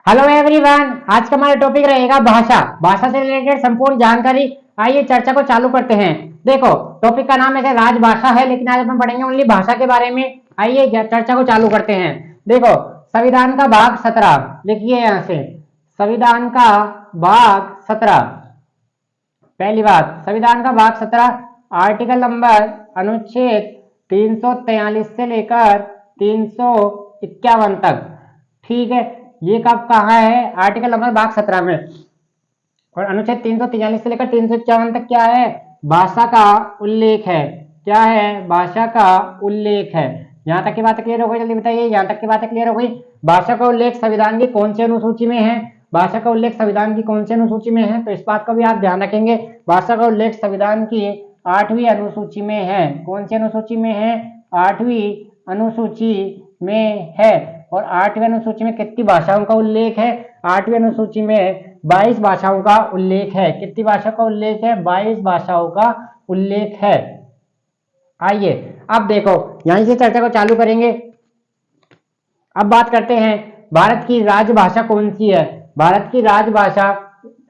Hello everyone, आज का हमारा टॉपिक रहेगा भाषा। भाषा से रिलेटेड संपूर्ण जानकारी। आइए चर्चा को चालू करते हैं। देखो, टॉपिक का नाम है राजभाषा है, लेकिन आज अपन पढ़ेंगे ओनली भाषा के बारे में। आइए चर्चा को चालू करते हैं। देखो, संविधान का भाग 17 लिखिए यहाँ से। संविधान का भाग 17, पहली बात, संविधान का भाग 17 आर्टिकल नंबर अनुच्छेद 343 से लेकर 351 तक। ठीक है, ये कब कहा है? आर्टिकल नंबर भाग 17 में। और अनुच्छेद 343 से लेकर 351 तक क्या है? भाषा का उल्लेख है। क्या है? भाषा का उल्लेख है। यहाँ तक की बात क्लियर हो गई? जल्दी बताइए, यहाँ तक की बात क्लियर हो गई? भाषा का उल्लेख संविधान की कौन सी अनुसूची में है? भाषा का उल्लेख संविधान की कौन सी अनुसूची में है? तो इस बात का भी आप ध्यान रखेंगे। भाषा का उल्लेख संविधान की 8वीं अनुसूची में है। कौन सी अनुसूची में है? 8वीं अनुसूची में है। और 8वीं अनुसूची में कितनी भाषाओं का उल्लेख है? 8वीं अनुसूची में 22 भाषाओं का उल्लेख है। कितनी भाषा का उल्लेख है? 22 भाषाओं का उल्लेख है। आइए अब देखो, यहीं से चर्चा को चालू करेंगे। अब बात करते हैं, भारत की राजभाषा कौन सी है? भारत की राजभाषा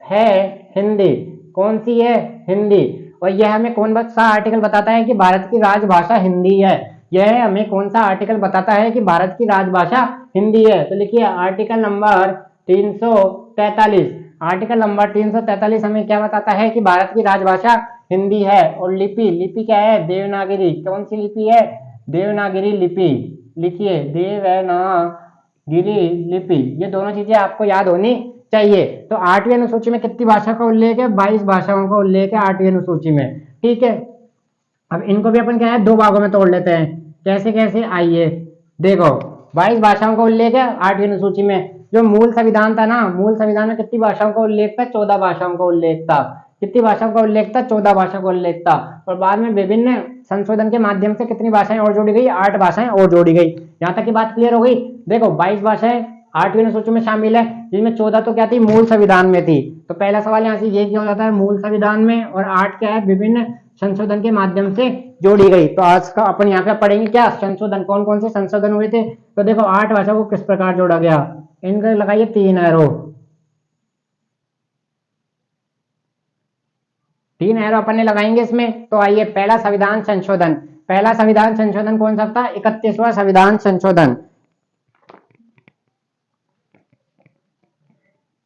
है हिंदी। कौन सी है? हिंदी। और यह हमें कौन सा आर्टिकल बताता है कि भारत की राजभाषा हिंदी है? यह हमें कौन सा आर्टिकल बताता है कि भारत की राजभाषा हिंदी है? तो लिखिए आर्टिकल नंबर 343। आर्टिकल नंबर 343 हमें क्या बताता है कि भारत की राजभाषा हिंदी है। और लिपि, लिपि क्या है? देवनागरी। कौन सी लिपि है? देवनागरी लिपि। लिखिए देवनागरी लिपि। ये दोनों चीजें आपको याद होनी चाहिए। तो 8वीं अनुसूची में कितनी भाषा का उल्लेख है? 22 भाषाओं का उल्लेख है 8वीं अनुसूची में। ठीक है, अब इनको भी अपन क्या है, दो भागों में तोड़ लेते हैं। कैसे कैसे? आइए देखो, 22 भाषाओं का उल्लेख है 8वीं अनुसूची में। जो मूल संविधान था ना, मूल संविधान में कितनी भाषाओं का उल्लेख था? 14 भाषाओं का उल्लेख था। कितनी भाषाओं का उल्लेख था? 14 भाषा का उल्लेख था। और बाद में विभिन्न संशोधन के माध्यम से कितनी भाषाएं और जोड़ी गई? 8 भाषाएं और जोड़ी गई। यहाँ तक की बात क्लियर हो गई? देखो, 22 भाषाएं 8वीं अनुसूची में शामिल है, जिनमें 14 तो क्या थी? मूल संविधान में थी। तो पहला सवाल यहाँ से ये क्यों हो जाता है? मूल संविधान में। और 8 क्या है? विभिन्न संशोधन के माध्यम से जोड़ी गई। तो आज का अपन यहाँ पे पढ़ेंगे क्या? संशोधन। कौन कौन से संशोधन हुए थे? तो देखो, 8 भाषा को किस प्रकार जोड़ा गया, इनका लगाइए 3 एरो। 3 एरो अपन ने लगाएंगे इसमें। तो आइए, पहला संविधान संशोधन। पहला संविधान संशोधन कौन सा था? 31वां संविधान संशोधन।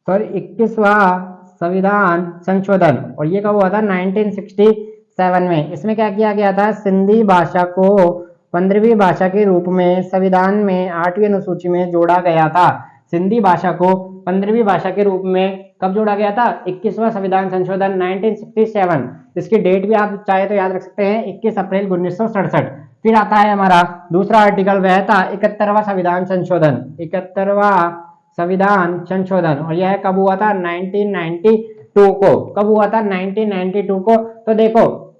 सॉरी, 21वां संविधान संशोधन। और ये कब हुआ था? 1967 में। इसमें क्या किया गया था? सिंधी भाषा को 15वीं भाषा के रूप में संविधान में 8वीं अनुसूची में जोड़ा गया था। सिंधी भाषा को 15वीं भाषा के रूप में कब जोड़ा गया था? 21वां संविधान संशोधन 1967। इसकी डेट भी आप चाहे तो याद रख सकते हैं, 21 अप्रैल 1967। फिर आता है हमारा दूसरा आर्टिकल, वह था 71वां संविधान संशोधन। 71वां संविधान संशोधन। और यह कब हुआ था? 1992 को। कब हुआ था? 1992 को। तो देखो,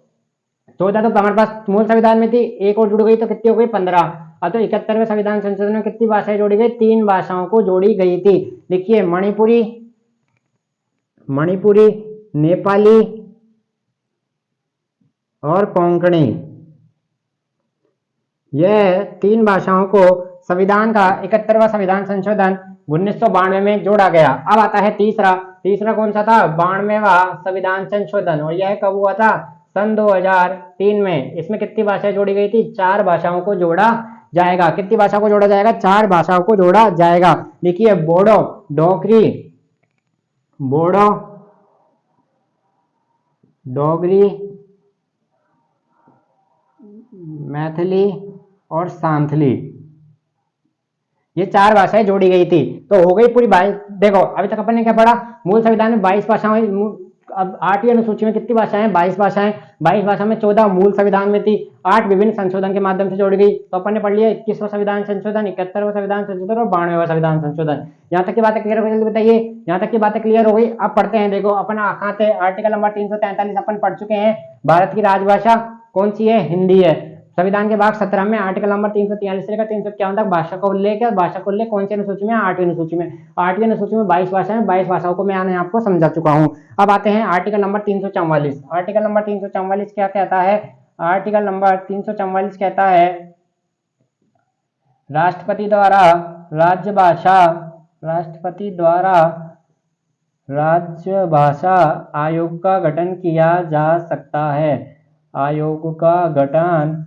14 तो हमारे पास मूल संविधान में थी, एक और जुड़ गई तो कितनी हो गई? 15। अब तो 71वें संविधान संशोधन में कितनी भाषाएं जोड़ी गई? 3 भाषाओं को जोड़ी गई थी। लिखिए मणिपुरी, मणिपुरी, नेपाली और कोंकणी। यह 3 भाषाओं को संविधान का 71वां संविधान संशोधन 1992 में जोड़ा गया। अब आता है तीसरा। तीसरा कौन सा था? 92वां संविधान संशोधन। और यह कब हुआ था? सन 2003 में। इसमें कितनी भाषाएं जोड़ी गई थी? 4 भाषाओं को जोड़ा जाएगा। कितनी भाषा को जोड़ा जाएगा? 4 भाषाओं को जोड़ा जाएगा। लिखिए बोडो, डोगरी, बोडो, डोगरी, मैथिली और सांथली। ये 4 भाषाएं जोड़ी गई थी। तो हो गई पूरी 22। देखो, अभी तक अपन ने क्या पढ़ा? मूल संविधान में 22 भाषाएं। अब 8वीं अनुसूची में कितनी भाषाएं? 22 भाषाएं। 22 भाषा में 14 मूल संविधान में थी, 8 विभिन्न संशोधन के माध्यम से जोड़ी गई। तो अपन ने पढ़ लिया 21वां संविधान संशोधन, 71वां संविधान संशोधन और 92वां संविधान संशोधन। यहाँ तक की बातें क्लियर हो गई? जल्दी बताइए, यहाँ तक की बातें क्लियर हो गई? अब पढ़ते हैं। देखो, अपन कहाँ थे? आर्टिकल नंबर 343 अपन पढ़ चुके हैं। भारत की राजभाषा कौन सी है? हिंदी है। संविधान के भाग 17 में आर्टिकल नंबर 343 से लेकर 351 तक भाषा का उल्लेख है। भाषा का उल्लेख कौन सी अनुसूची में? 8वीं अनुसूची में। 8वीं अनुसूची में 22 भाषाएं, 22 भाषाओं को मैंने आपको समझा चुका हूं। अब आते हैं आर्टिकल नंबर 344। आर्टिकल नंबर 344 क्या कहता है? आर्टिकल नंबर 344 कहता है, राष्ट्रपति द्वारा राज्य भाषा राष्ट्रपति द्वारा राजभाषा आयोग का गठन किया जा सकता है। आयोग का गठन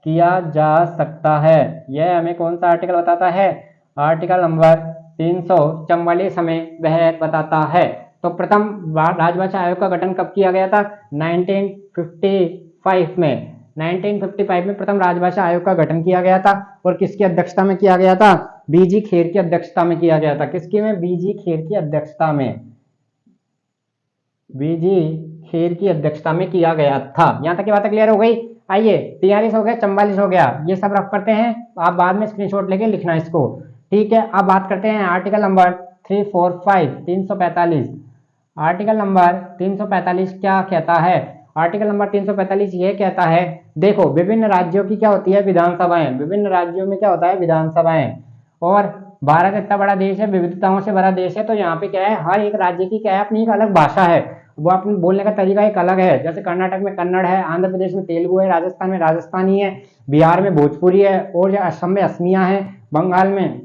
किया जा सकता है। यह हमें कौन सा आर्टिकल बताता है? आर्टिकल नंबर 344 हमें वह बताता है। तो प्रथम राजभाषा आयोग का गठन कब किया गया था? 1955 में। 1955 में प्रथम राजभाषा आयोग का गठन किया गया था और किसकी अध्यक्षता में किया गया था? बीजी खेर की अध्यक्षता में किया गया था। किसकी में? बीजी खेर की अध्यक्षता में। बीजी खेर की अध्यक्षता में किया गया था। यहां तक की बात क्लियर हो गई। आइए 43 हो गया, 44 हो गया, ये सब रफ करते हैं। आप बाद में स्क्रीनशॉट लेके लिखना इसको, ठीक है। अब बात करते हैं आर्टिकल नंबर 345 345। आर्टिकल नंबर 345 क्या कहता है? आर्टिकल नंबर 345 ये कहता है, देखो विभिन्न राज्यों की क्या होती है? विधानसभाएं। विभिन्न राज्यों में क्या होता है? विधानसभाएं। और भारत इतना बड़ा देश है, विविधताओं से भरा देश है, तो यहाँ पे क्या है? हर एक राज्य की क्या है? अपनी एक अलग भाषा है, वो अपने बोलने का तरीका एक अलग है। जैसे कर्नाटक में कन्नड़ है, आंध्र प्रदेश में तेलुगु है, राजस्थान में राजस्थानी है, बिहार में भोजपुरी है, और असम में असमिया है, बंगाल में,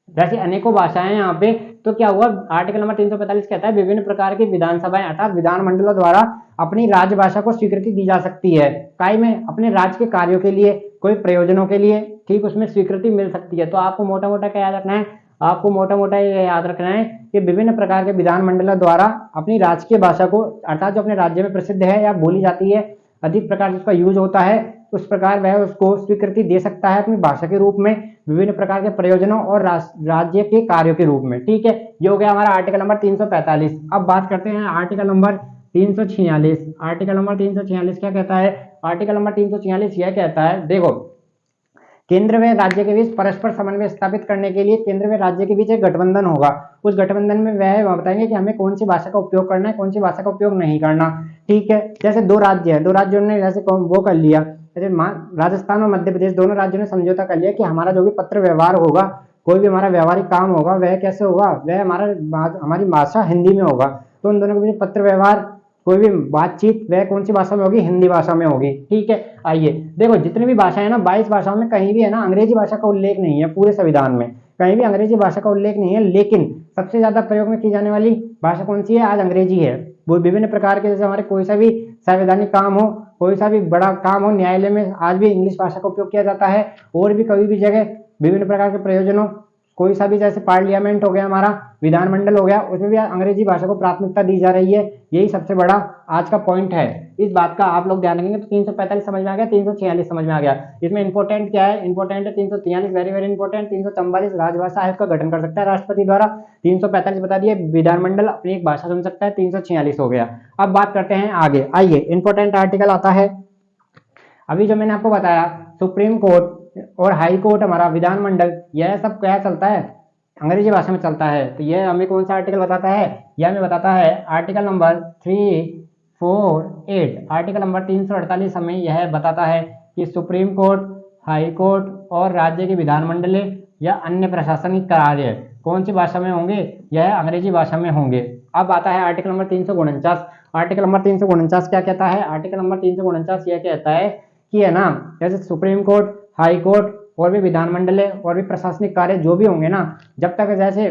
जैसे अनेकों भाषाएं हैं यहाँ पे। तो क्या हुआ? आर्टिकल नंबर 345 कहता है विभिन्न प्रकार की विधानसभाएं अर्थात विधानमंडलों द्वारा अपनी राजभाषा को स्वीकृति दी जा सकती है। काय में? अपने राज्य के कार्यों के लिए, कोई प्रयोजनों के लिए, ठीक, उसमें स्वीकृति मिल सकती है। तो आपको मोटा मोटा क्या याद रखना है? आपको मोटा मोटा ये याद रखना है कि विभिन्न प्रकार के विधानमंडलों द्वारा अपनी राजकीय भाषा को अर्थात जो अपने राज्य में प्रसिद्ध है या बोली जाती है, अधिक प्रकार जिसका यूज होता है, उस प्रकार वह उसको स्वीकृति दे सकता है अपनी भाषा के रूप में, विभिन्न प्रकार के प्रयोजनों और राज्य के कार्यों के रूप में, ठीक है। ये हो गया हमारा आर्टिकल नंबर 345। अब बात करते हैं आर्टिकल नंबर 346। आर्टिकल नंबर 346 क्या कहता है? आर्टिकल नंबर 346 यह कहता है, देखो केंद्र व राज्य के बीच परस्पर समन्वय स्थापित करने के लिए केंद्र व राज्य के बीच एक गठबंधन होगा। उस गठबंधन में वह बताएंगे कि हमें कौन सी भाषा का उपयोग करना है, कौन सी भाषा का उपयोग नहीं करना, ठीक है। जैसे दो राज्य है, दो राज्यों ने जैसे वो कर लिया, जैसे राजस्थान और मध्य प्रदेश दोनों राज्यों ने समझौता कर लिया कि हमारा जो भी पत्र व्यवहार होगा, कोई भी हमारा व्यवहारिक काम होगा, वह कैसे होगा? वह हमारी भाषा हिंदी में होगा। तो उन दोनों के बीच पत्र व्यवहार, कोई भी बातचीत, वह कौन सी भाषा में होगी? हिंदी भाषा में होगी, ठीक है। आइए देखो जितनी भी भाषा है ना, 22 भाषाओं में कहीं भी है ना अंग्रेजी भाषा का उल्लेख नहीं है। पूरे संविधान में कहीं भी अंग्रेजी भाषा का उल्लेख नहीं है, लेकिन सबसे ज्यादा प्रयोग में की जाने वाली भाषा कौन सी है? आज अंग्रेजी है। वो विभिन्न प्रकार के, जैसे हमारे कोई सा भी संवैधानिक काम हो, कोई सा भी बड़ा काम हो न्यायालय में, आज भी इंग्लिश भाषा का उपयोग किया जाता है। और भी कभी भी जगह विभिन्न प्रकार के प्रयोजनों, कोई सा भी जैसे पार्लियामेंट हो गया, हमारा विधानमंडल हो गया, उसमें भी अंग्रेजी भाषा को प्राथमिकता दी जा रही है। यही सबसे बड़ा आज का पॉइंट है। इस बात का आप लोग ध्यान रखेंगे। तो 345 समझ में आ गया, 346 समझ में आ गया। इसमें इंपॉर्टेंट क्या है? इंपॉर्टेंट है 343, वेरी वेरी इंपॉर्टेंट। 344 राजभाषा आयोग का गठन कर सकता है राष्ट्रपति द्वारा। 345 बता दिए, विधानमंडल अपनी एक भाषा सुन सकता है। 346 हो गया। अब बात करते हैं आगे। आइए इंपॉर्टेंट आर्टिकल आता है, अभी जो मैंने आपको बताया, सुप्रीम कोर्ट और हाई कोर्ट, हमारा विधानमंडल, यह सब क्या चलता है? अंग्रेजी भाषा में चलता है। तो यह हमें कौन सा आर्टिकल बताता है? यह हमें बताता है आर्टिकल नंबर 348। आर्टिकल नंबर 348 हमें यह बताता है कि सुप्रीम कोर्ट, हाई कोर्ट और राज्य के विधानमंडल या अन्य प्रशासनिक कार्य कौन सी भाषा में होंगे? यह अंग्रेजी भाषा में होंगे। अब आता है आर्टिकल नंबर 349। आर्टिकल नंबर 349 क्या कहता है? आर्टिकल नंबर 349 यह कहता है कि है ना, जैसे सुप्रीम कोर्ट, हाई कोर्ट और भी विधानमंडल है और भी प्रशासनिक कार्य जो भी होंगे ना, जब तक जैसे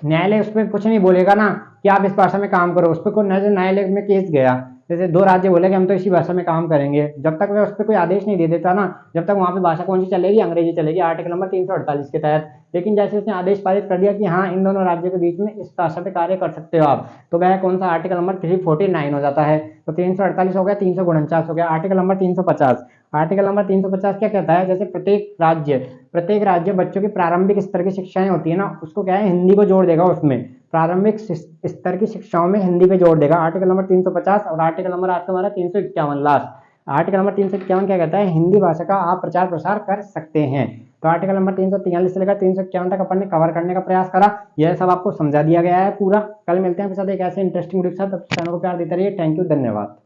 न्यायालय उस पर कुछ नहीं बोलेगा ना कि आप इस भाषा में काम करो, उस पर कोई न्यायालय में केस गया, जैसे दो राज्य बोले कि हम तो इसी भाषा में काम करेंगे, जब तक वह उस पर कोई आदेश नहीं दे देता ना, जब तक वहां पे भाषा कौन सी चलेगी? अंग्रेजी चलेगी, आर्टिकल नंबर 348 के तहत। लेकिन जैसे उसने आदेश पारित कर दिया कि हाँ इन दोनों राज्यों के बीच में इस भाषा पे कार्य कर सकते हो आप, तो वह कौन सा? आर्टिकल नंबर 349 हो जाता है। तो 348 हो गया, 349 हो गया। Article number 350। आर्टिकल नंबर 350 क्या कहता है? जैसे प्रत्येक राज्य बच्चों की प्रारंभिक स्तर की शिक्षाएं होती है ना, उसको क्या है? हिंदी को जोड़ देगा उसमें, प्रारंभिक स्तर की शिक्षाओं में हिंदी पे जोड़ देगा। Article number 350। और आर्टिकल नंबर आज का हमारा 351 लास्ट। आर्टिकल नंबर 351 क्या कहता है? हिंदी भाषा का आप प्रचार प्रसार कर सकते हैं। तो आर्टिकल नंबर 343 से लेकर 351 तक अपन ने कवर करने का प्रयास करा। यह सब आपको समझा दिया गया है पूरा। कल मिलते हैं आपके साथ एक ऐसे इंटरेस्टिंग वीडियो के साथ। चैनल को प्यार देते रहिए। थैंक यू, धन्यवाद।